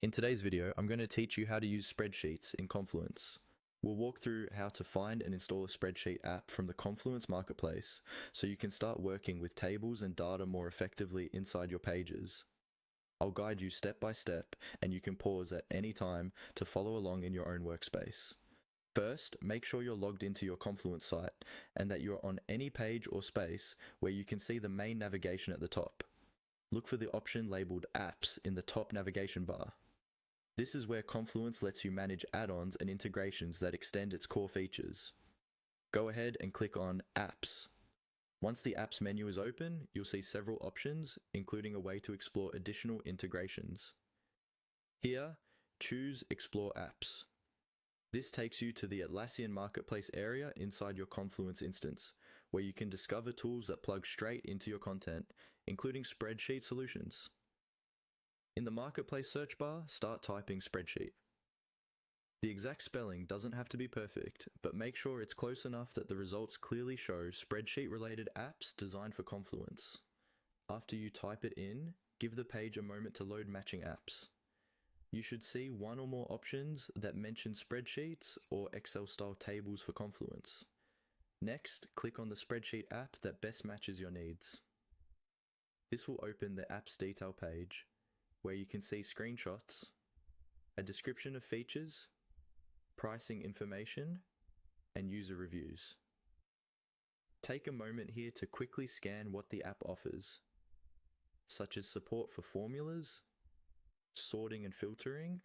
In today's video, I'm going to teach you how to use spreadsheets in Confluence. We'll walk through how to find and install a spreadsheet app from the Confluence marketplace so you can start working with tables and data more effectively inside your pages. I'll guide you step by step, and you can pause at any time to follow along in your own workspace. First, make sure you're logged into your Confluence site and that you're on any page or space where you can see the main navigation at the top. Look for the option labeled Apps in the top navigation bar. This is where Confluence lets you manage add-ons and integrations that extend its core features. Go ahead and click on Apps. Once the Apps menu is open, you'll see several options, including a way to explore additional integrations. Here, choose Explore Apps. This takes you to the Atlassian Marketplace area inside your Confluence instance, where you can discover tools that plug straight into your content, including spreadsheet solutions. In the Marketplace search bar, start typing Spreadsheet. The exact spelling doesn't have to be perfect, but make sure it's close enough that the results clearly show spreadsheet-related apps designed for Confluence. After you type it in, give the page a moment to load matching apps. You should see one or more options that mention spreadsheets or Excel-style tables for Confluence. Next, click on the spreadsheet app that best matches your needs. This will open the app's detail page, where you can see screenshots, a description of features, pricing information, and user reviews. Take a moment here to quickly scan what the app offers, such as support for formulas, sorting and filtering,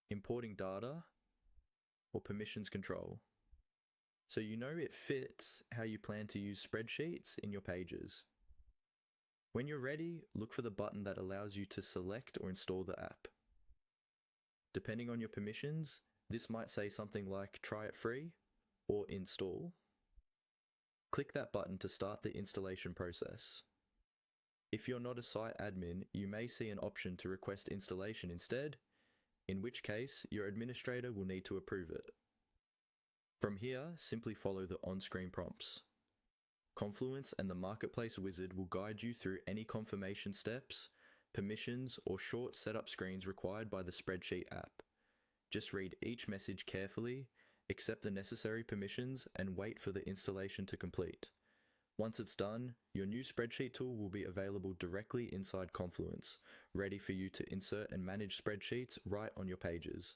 importing data, or permissions control, so you know it fits how you plan to use spreadsheets in your pages. When you're ready, look for the button that allows you to select or install the app. Depending on your permissions, this might say something like try it free or install. Click that button to start the installation process. If you're not a site admin, you may see an option to request installation instead, in which case your administrator will need to approve it. From here, simply follow the on-screen prompts. Confluence and the Marketplace wizard will guide you through any confirmation steps, permissions, or short setup screens required by the Spreadsheet app. Just read each message carefully, accept the necessary permissions, and wait for the installation to complete. Once it's done, your new spreadsheet tool will be available directly inside Confluence, ready for you to insert and manage spreadsheets right on your pages.